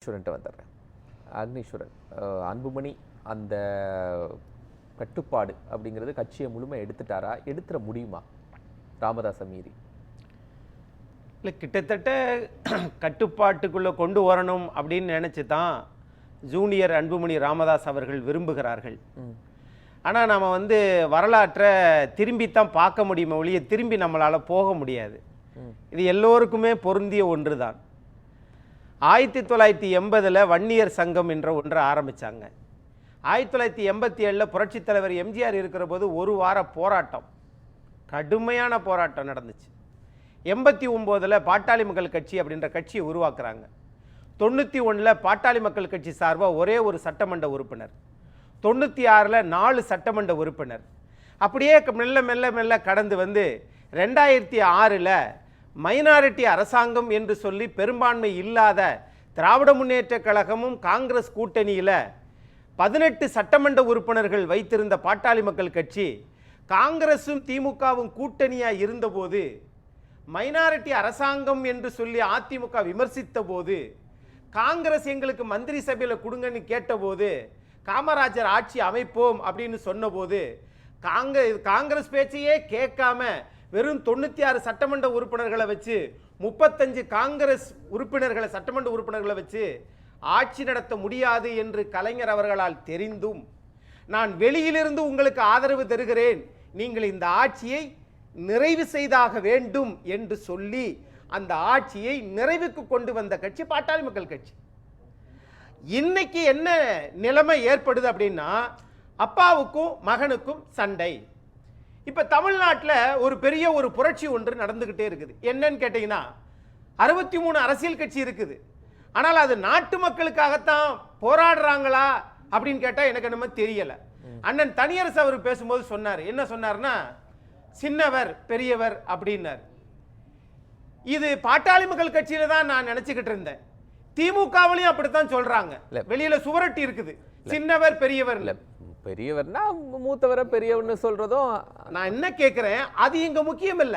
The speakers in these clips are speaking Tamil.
அக்னீஸ்வரன்ட்ட வந்துடுறேன். அக்னீஸ்வரன், அன்புமணி அந்த கட்டுப்பாடு அப்படிங்கிறது கட்சியை முழுமை எடுத்துட்டாரா? எடுத்துட முடியுமா ராமதாஸை மீறி? இல்லை, கிட்டத்தட்ட கட்டுப்பாட்டுக்குள்ளே கொண்டு வரணும் அப்படின்னு நினச்சி தான் ஜூனியர் அன்புமணி ராமதாஸ் அவர்கள் விரும்புகிறார்கள். ஆனால் நம்ம வரலாற்றை திரும்பித்தான் பார்க்க முடியுமே ஒழிய திரும்பி நம்மளால் போக முடியாது. இது எல்லோருக்குமே பொருந்திய ஒன்று தான். 1980 வன்னியர் சங்கம் என்ற ஒன்றை ஆரம்பித்தாங்க. 1987 புரட்சித் தலைவர் எம்ஜிஆர் இருக்கிற போது ஒரு வார போராட்டம், கடுமையான போராட்டம் நடந்துச்சு. 89 பாட்டாளி மக்கள் கட்சி அப்படின்ற கட்சியை உருவாக்குறாங்க. 91 பாட்டாளி மக்கள் கட்சி சார்பாக ஒரே ஒரு சட்டமன்ற உறுப்பினர், 96 4 சட்டமன்ற உறுப்பினர். அப்படியே மெல்ல மெல்ல மெல்ல கடந்து 2006 மைனாரிட்டி அரசாங்கம் என்று சொல்லி பெரும்பான்மை இல்லாத திராவிட முன்னேற்ற கழகமும் காங்கிரஸ் கூட்டணியில் 18 சட்டமன்ற உறுப்பினர்கள் வைத்திருந்த பாட்டாளி மக்கள் கட்சி காங்கிரஸும் திமுகவும் கூட்டணியாக இருந்தபோது, மைனாரிட்டி அரசாங்கம் என்று சொல்லி அதிமுக விமர்சித்த போது, காங்கிரஸ் எங்களுக்கு மந்திரி சபையில் கொடுங்கன்னு கேட்டபோது, காமராஜர் ஆட்சி அமைப்போம் அப்படின்னு சொன்னபோது காங்கிரஸ் பேச்சையே கேட்காம வெறும் 96 சட்டமன்ற உறுப்பினர்களை வச்சு 35 காங்கிரஸ் உறுப்பினர்களை சட்டமன்ற உறுப்பினர்களை வச்சு ஆட்சி நடத்த முடியாது என்று கலைஞர் அவர்களால் தெரிந்தும், நான் வெளியிலிருந்து உங்களுக்கு ஆதரவு தருகிறேன், நீங்கள் இந்த ஆட்சியை நிறைவு செய்தாக வேண்டும் என்று சொல்லி அந்த ஆட்சியை நிறைவுக்கு கொண்டு வந்த கட்சி பாட்டாளி மக்கள் கட்சி. இன்னைக்கு என்ன நிலைமை ஏற்படுது அப்படின்னா, அப்பாவுக்கும் மகனுக்கும் சண்டை. இப்ப தமிழ்நாட்டில் ஒரு பெரிய ஒரு புரட்சி ஒன்று நடந்துகிட்டே இருக்குது. என்னன்னு கேட்டீங்கன்னா, 63 அரசியல் கட்சி இருக்குது. ஆனால் அது நாட்டு மக்களுக்காகத்தான் போராடுறாங்களா அப்படின்னு கேட்டா எனக்கு என்னமோ தெரியல. அண்ணன் தனியரசு அவர் பேசும்போது சொன்னார், என்ன சொன்னார்னா, சின்னவர் பெரியவர் அப்படின்னார். இது பாட்டாளி மக்கள் கட்சியில தான் நான் நினைச்சுக்கிட்டு இருந்தேன். திமுகவிலையும் அப்படித்தான் சொல்றாங்க. வெளியில சுவரட்டி இருக்குது, சின்னவர் பெரியவர். பெரியவர்னா மூத்தவரை பெரியவர்னு சொல்றதும் நான் என்ன கேட்கிறேன், அது இங்க முக்கியம் இல்ல.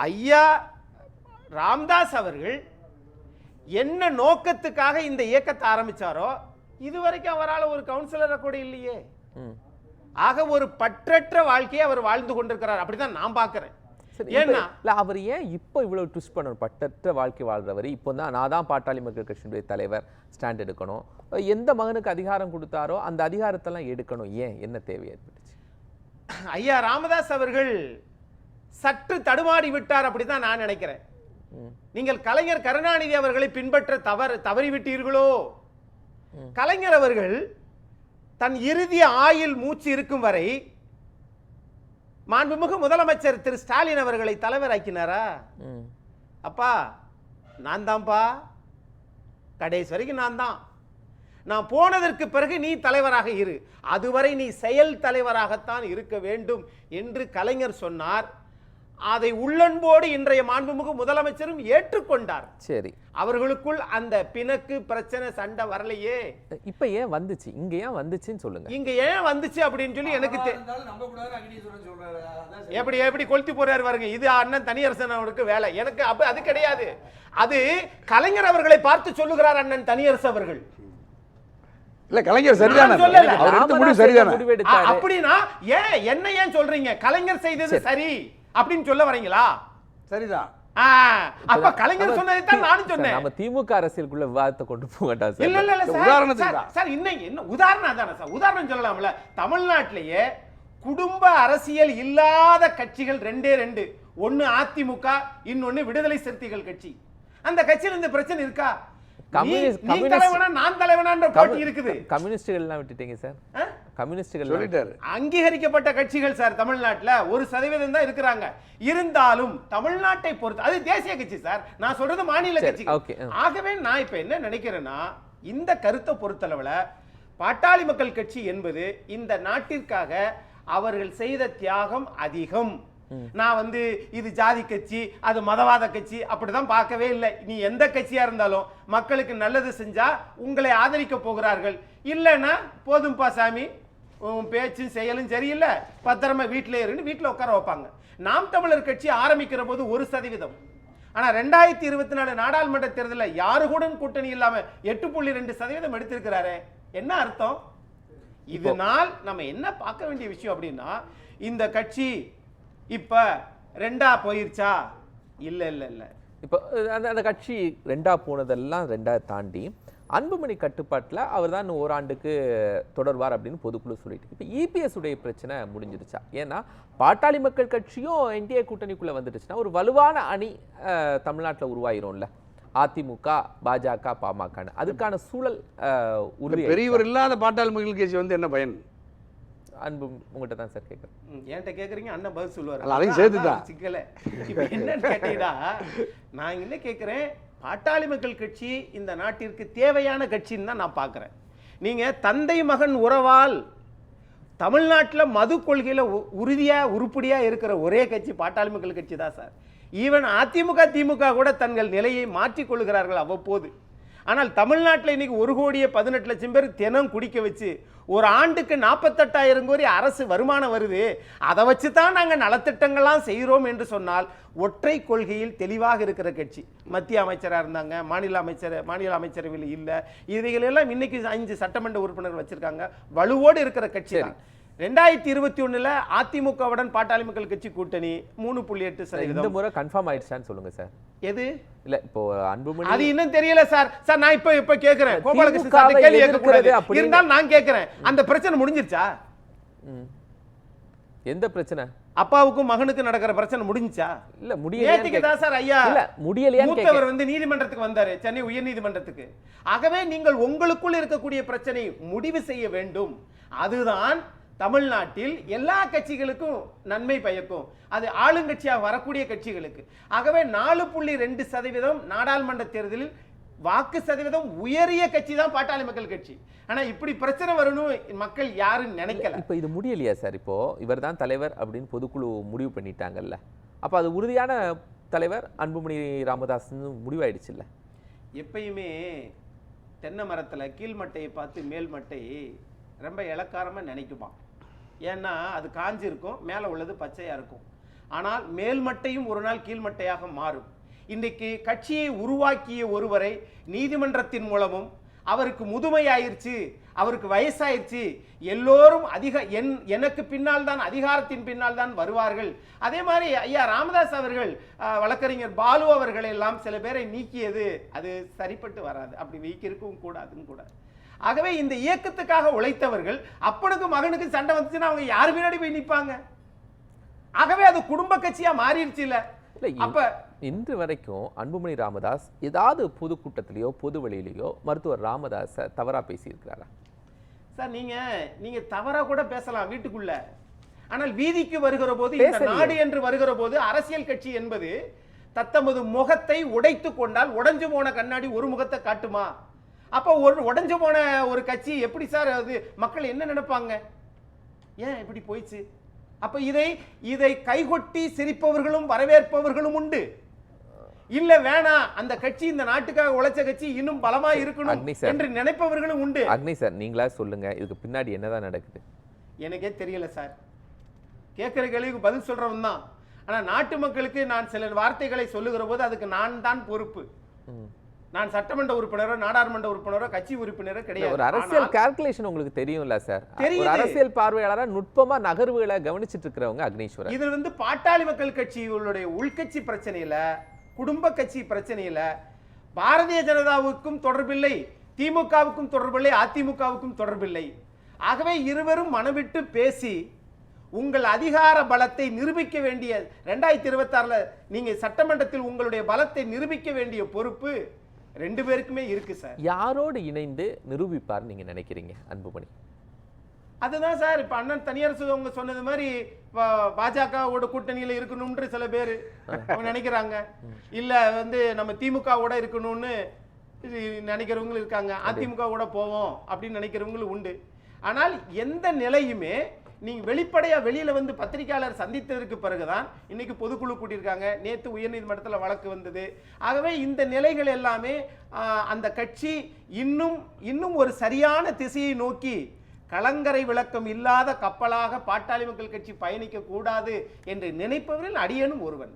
ஐயா ராமதாஸ் அவர்கள் என்ன நோக்கத்துக்காக இந்த இயக்கத்தை ஆரம்பிச்சாரோ இதுவரைக்கும் அவரால் ஒரு கவுன்சிலரை கூட இல்லையே. ஆக ஒரு பற்றற்ற வாழ்க்கையை அவர் வாழ்ந்து கொண்டிருக்கிறார், அப்படிதான் நான் பார்க்கிறேன். ஏன்னா அவர் ஏன் இப்போ இவ்வளவு ட்விஸ்ட் பண்ணணும்? பற்றற்ற வாழ்க்கை வாழ்றவர் இப்போ தான் நான் தான் பாட்டாளி மக்கள் கட்சியினுடைய தலைவர் ஸ்டாண்ட் எடுக்கணும், எந்த மகனுக்கு அதிகாரம் கொடுத்தாரோ அந்த அதிகாரத்தெல்லாம் எடுக்கணும், ஏன் என்ன தேவை ஏற்பட்டுச்சு? ஐயா ராமதாஸ் அவர்கள் சற்று தடுமாறி விட்டார் அப்படிதான் நான் நினைக்கிறேன். நீங்கள் கலைஞர் கருணாநிதி அவர்களை பின்பற்ற தவறிவிட்டீர்களோ? கலைஞர் அவர்கள் தன் இறுதி ஆயுள் மூச்சு இருக்கும் வரை மாண்புமிகு முதலமைச்சர் திரு ஸ்டாலின் அவர்களை தலைவராக்கினாரா? அப்பா நான் தான்ப்பா, கடைசி வரைக்கும் நான் தான், நான் போனதற்கு பிறகு நீ தலைவராக இரு, அதுவரை நீ செயல் தலைவராகத்தான் இருக்க வேண்டும் என்று கலைஞர் சொன்னார். அதை உள்ளன்போடு இன்றைய மாண்புமிகு முதலமைச்சரும் ஏற்றுக்கொண்டார். சரி, அவர்களுக்குள் அந்த பிணக்கு பிரச்சனை சண்டை வரலையே. இப்ப ஏன் வந்துச்சு, இங்க ஏன் வந்துச்சுன்னு சொல்லுங்க. இங்க ஏன் வந்துச்சு அப்படின்னு சொல்லி எனக்கு எப்படி எப்படி கொளுத்தி போறாரு பாருங்க. இது அண்ணன் தனியரசன் அவருக்கு வேலை, எனக்கு அது கிடையாது. அது கலைஞர் அவர்களை பார்த்து சொல்லுகிறார் அண்ணன் தனியரசு அவர்கள். இல்ல கலைஞர் சரிதானே, அவர் எடுத்த முடிவு சரிதானே. அப்படின்னா ஏன் என்ன ஏன் சொல்றீங்க? கலைஞர் செய்தது சரி அப்படின்னு சொல்ல வரீங்களா? சரிதான். அப்ப கலைஞர் சொன்னதை தான் நானும் சொன்னேன். நம்ம திமுக அரசியலுக்குள்ள விவாதத்தை கொண்டு போகட்டா சார். இல்ல இல்ல இல்ல உதாரணத்துக்கு சார், என்ன உதாரணம் அதானே சார், உதாரணம் சொல்லலாம்ல. தமிழ்நாட்டிலேயே குடும்ப அரசியல் இல்லாத கட்சிகள் ரெண்டே ரெண்டு, ஒன்னு அதிமுக, இன்னொன்னு விடுதலை சிறுத்தைகள் கட்சி. அந்த கட்சியில இந்த பிரச்சனை இருக்கா? நான் தலைவனான்ற போட்டி இருக்குது. கம்யூனிஸ்டுகள் எல்லாம் விட்டுட்டீங்க சார். கம்யூனிஸ்டுகள் சொல்லிட்டாரு. அங்கீகரிக்கப்பட்ட கட்சிகள் சார் தமிழ்நாட்டுல 1% தான் இருக்கிறாங்க. இருந்தாலும் தமிழ்நாட்டை பொறுத்து அது தேசிய கட்சி சார், நான் சொல்றது மாநில கட்சி. ஆகவே நான் இப்ப என்ன நினைக்கிறேன்னா, இந்த கருத்தை பொறுத்தளவுல பாட்டாளி மக்கள் கட்சி என்பது இந்த நாட்டிற்காக அவர்கள் செய்த தியாகம் அதிகம். நான் இது ஜாதி கட்சி, அது மதவாத கட்சி அப்படிதான் பார்க்கவே இல்லை. நீ எந்த கட்சியா இருந்தாலும் மக்களுக்கு நல்லது செஞ்சா உங்களை ஆதரிக்க போகிறார்கள், இல்லைன்னா போதும்பா சாமி பேச்சும் செயலும் சரியில்லை, பத்திரமா வீட்டிலே இருந்து வீட்டில் உட்கார வைப்பாங்க. நாம் தமிழர் கட்சி ஆரம்பிக்கிற போது 1%, ஆனா 2024 நாடாளுமன்ற தேர்தலில் யாரு கூட கூட்டணி இல்லாம 8.2% எடுத்திருக்கிறாரு. என்ன அர்த்தம்? இதனால் நம்ம என்ன பார்க்க வேண்டிய விஷயம் அப்படின்னா, இந்த கட்சி இப்ப ரெண்டா போயிருச்சா? இல்ல இல்ல இல்ல. இப்போ அந்த கட்சி ரெண்டா போனதெல்லாம் ரெண்டா தாண்டி அன்புமணி கட்டுப்பாட்டில் அவர் தான் இன்னும் ஓராண்டுக்கு தொடர்வார் அப்படின்னு பொதுக்குழு சொல்லிட்டு இப்போ இபிஎஸ் உடைய பிரச்சனை முடிஞ்சிருச்சா? ஏன்னா பாட்டாளி மக்கள் கட்சியும் என்டிஏ கூட்டணிக்குள்ளே வந்துடுச்சுன்னா ஒரு வலுவான அணி தமிழ்நாட்டில் உருவாயிரும்ல. அதிமுக, பாஜக, பாமக அதுக்கான சூழல் உறுதி. பெரியவர் இல்லாத பாட்டாளி மக்கள் கட்சி வந்து என்ன பயன்? அன்பு உங்கள்கிட்ட தான் சார் கேட்குறேன். என்கிட்ட கேட்குறீங்க, அண்ணன் பதில் சொல்லுவார். அதையும் சேர்த்து தான் சிக்கல. இப்போ என்னன்னு கேட்டீங்கன்னா, நான் என்ன கேட்குறேன், பாட்டாளி மக்கள் கட்சி இந்த நாட்டிற்கு தேவையான கட்சின்னு தான் நான் பார்க்குறேன். நீங்கள் தந்தை மகன் உறவால் தமிழ்நாட்டில் மது கொள்கையில் உறுதியாக உருப்படியாக இருக்கிற ஒரே கட்சி பாட்டாளி மக்கள் கட்சி தான் சார். ஈவன் அதிமுக, திமுக கூட தங்கள் நிலையை மாற்றிக்கொள்கிறார்கள் அவ்வப்போது. ஆனால் தமிழ்நாட்டில் இன்னைக்கு 1,18,00,000 பேர் தினம் குடிக்க வச்சு ஒரு ஆண்டுக்கு 48,000 கோடி அரசு வருமானம் வருது. அதை வச்சு தான் நாங்கள் நலத்திட்டங்கள்லாம் செய்கிறோம் என்று சொன்னால் ஒற்றை கொள்கையில் தெளிவாக இருக்கிற கட்சி. மத்திய அமைச்சராக இருந்தாங்க, மாநில அமைச்சரவையில் இல்லை. இவைகளெல்லாம் இன்னைக்கு 5 சட்டமன்ற உறுப்பினர்கள் வச்சிருக்காங்க. வலுவோடு இருக்கிற கட்சி தான். 2021 அதிமுகவுடன் பாட்டாளி மக்கள் கட்சி கூட்டணி 3.8%. இந்த முறை கன்ஃபார்ம் ஆயிடுச்சான்னு சொல்லுங்க சார். எது இல்ல இப்போ அன்புமணி அது இன்னும் தெரியல சார். சார் நான் இப்ப கேக்குறேன், கோபாலகிருஷ்ணன் சார் கேள்வி கேட்கக்கூடாது இருந்தாலும் நான் கேக்குறேன், அந்த பிரச்சனை முடிஞ்சிருச்சா? எந்த பிரச்சனை? அப்பாவுக்கும் மகனுக்கு நடக்கிற பிரச்சனை முடிஞ்சிச்சா? இல்ல முடியலையா தான் சார். ஐயா இல்ல முடியலையா? மூத்தவர் வந்து நீதிமன்றத்துக்கு வந்தாரு, சென்னை உயர்நீதிமன்றத்துக்கு. ஆகவே நீங்கள் உங்களுக்குள் இருக்கக்கூடிய பிரச்சனை முடிவு செய்ய வேண்டும். அதுதான் தமிழ்நாட்டில் எல்லா கட்சிகளுக்கும் நன்மை பயக்கும், அது ஆளுங்கட்சியாக வரக்கூடிய கட்சிகளுக்கு. ஆகவே 4.2% நாடாளுமன்ற தேர்தலில் வாக்கு சதவீதம் உயரிய கட்சி தான் பாட்டாளி மக்கள் கட்சி. ஆனா இப்படி பிரச்சனை வரணும் மக்கள் யாரும் நினைக்கல. இப்ப இது முடியலையா சார்? இப்போ இவர் தான் தலைவர் அப்படின்னு பொதுக்குழு முடிவு பண்ணிட்டாங்கல்ல, அப்ப அது உறுதியான தலைவர் அன்புமணி ராமதாஸ் முடிவாயிடுச்சு இல்ல? எப்பயுமே தென்னை மரத்துல கீழ்மட்டையை பார்த்து மேல்மட்டை ரொம்ப இலக்காரமா நினைக்குமா. ஏன்னா அது காஞ்சிருக்கும், மேலே உள்ளது பச்சையா இருக்கும். ஆனால் மேல்மட்டையும் ஒரு நாள் கீழ்மட்டையாக மாறும். இன்றைக்கு கட்சியை உருவாக்கிய ஒருவரை நீதிமன்றத்தின் மூலமும் அவருக்கு முதுமையாயிருச்சு, அவருக்கு வயசாயிருச்சு, எல்லோரும் எனக்கு பின்னால் தான், அதிகாரத்தின் பின்னால் தான் வருவார்கள். அதே மாதிரி ஐயா ராமதாஸ் அவர்கள், வழக்கறிஞர் பாலு அவர்கள் எல்லாம் சில பேரை நீக்கியது அது சரிப்பட்டு வராது, அப்படி நீக்கிருக்கவும் கூடாதுன்னு கூட. ஆகவே இந்த இயக்கத்துக்காக உழைத்தவர்கள் அப்பனுக்கு மகனுக்கு சண்டை வந்துச்சுன்னா அவங்க யாரு பின்னாடி போய் நிற்பாங்க? ஆகவே அது குடும்ப கட்சியா மாறிடுச்சு இல்ல? அப்ப இன்று வரைக்கும் அன்புமணி ராமதாஸ் ஏதாவது பொதுக்கூட்டத்திலேயோ பொது வெளியிலேயோ மருத்துவர் ராமதாஸ் தவறா பேசி இருக்கிறாரா? சார் நீங்க தவறா கூட பேசலாம் வீட்டுக்குள்ள, ஆனால் வீதிக்கு வருகிற போது, இந்த நாடு என்று வருகிற போது, அரசியல் கட்சி என்பது தத்தமது முகத்தை உடைத்து கொண்டால் உடைஞ்சு போன கண்ணாடி ஒரு முகத்தை காட்டுமா? அப்போ ஒரு உடைஞ்சு போன ஒரு கட்சி எப்படி சார் அது மக்கள் என்ன நினைப்பாங்க? ஏன் இப்படி போயிடுச்சு? அப்ப இதை கைகொட்டி சிரிப்பவர்களும் வரவேற்பவர்களும் உண்டு. இல்ல வேணாம், அந்த கட்சி இந்த நாட்டுக்காக உழைச்ச கட்சி இன்னும் பலமா இருக்கணும் என்று நினைப்பவர்களும் உண்டு. அக்னி சார் நீங்களா சொல்லுங்க, இதுக்கு பின்னாடி என்னதான் நடக்குது? எனக்கே தெரியல சார். கேட்கிற கேள்விக்கு பதில் சொல்றவன் தான். ஆனா நாட்டு மக்களுக்கு நான் சில வார்த்தைகளை சொல்லுகிற போது அதுக்கு நான் தான் பொறுப்பு. நான் சட்டமன்ற உறுப்பினரோ நாடாளுமன்ற உறுப்பினரோ கட்சி உறுப்பினரோ கிடையாது. ஒரு அரசியல் கால்குலேஷன் உங்களுக்கு தெரியும்ல சார். ஒரு அரசியல் பார்வையாளரா நுட்பமா நகர்வுகளை கவனிச்சிட்டு இருக்கிறவங்க அக்னீஸ்வரன். இது வந்து பாட்டாளி மக்கள் கட்சிகளுடைய உள்கட்சி பிரச்சனையில, குடும்ப கட்சி பிரச்சனையில பாரதிய ஜனதாவுக்கும் தொடர்பில்லை, திமுகவுக்கும் தொடர்பில்லை, அதிமுகவுக்கும் தொடர்பில்லை. ஆகவே இருவரும் மனவிட்டு பேசி உங்கள் அதிகார பலத்தை நிரூபிக்க வேண்டிய 2026 நீங்க சட்டமன்றத்தில் உங்களுடைய பலத்தை நிரூபிக்க வேண்டிய பொறுப்பு 2 பேருக்குமே இருக்கு சார். யாரோடு இணைந்து நிரூபிப்பார் நீங்க நினைக்கிறீங்க அன்புமணி? அதுதான் சார் இப்ப அண்ணன் தனியார் அவங்க சொன்னது மாதிரி பாஜகவோட கூட்டணியில இருக்கணும்ன்ற சில பேர் நினைக்கிறாங்க. இல்ல வந்து நம்ம திமுகவோட இருக்கணும்னு நினைக்கிறவங்களும் இருக்காங்க. அதிமுகவோட போவோம் அப்படின்னு நினைக்கிறவங்களும் உண்டு. ஆனால் எந்த நிலையுமே நீங்க வெளிப்படையா வெளியில வந்து பத்திரிகையாளர் சந்தித்ததற்கு பிறகுதான் இன்னைக்கு பொதுக்குழு கூட்டியிருக்காங்க. நேற்று உயர்நீதிமன்றத்தில் வழக்கு வந்தது. ஆகவே இந்த நிலைகள் எல்லாமே அந்த கட்சி இன்னும் ஒரு சரியான திசையை நோக்கி கலங்கரை விளக்கம் இல்லாத கப்பலாக பாட்டாளி மக்கள் கட்சி பயணிக்க கூடாது என்று நினைப்பவரில் அடியேனும் ஒருவன்.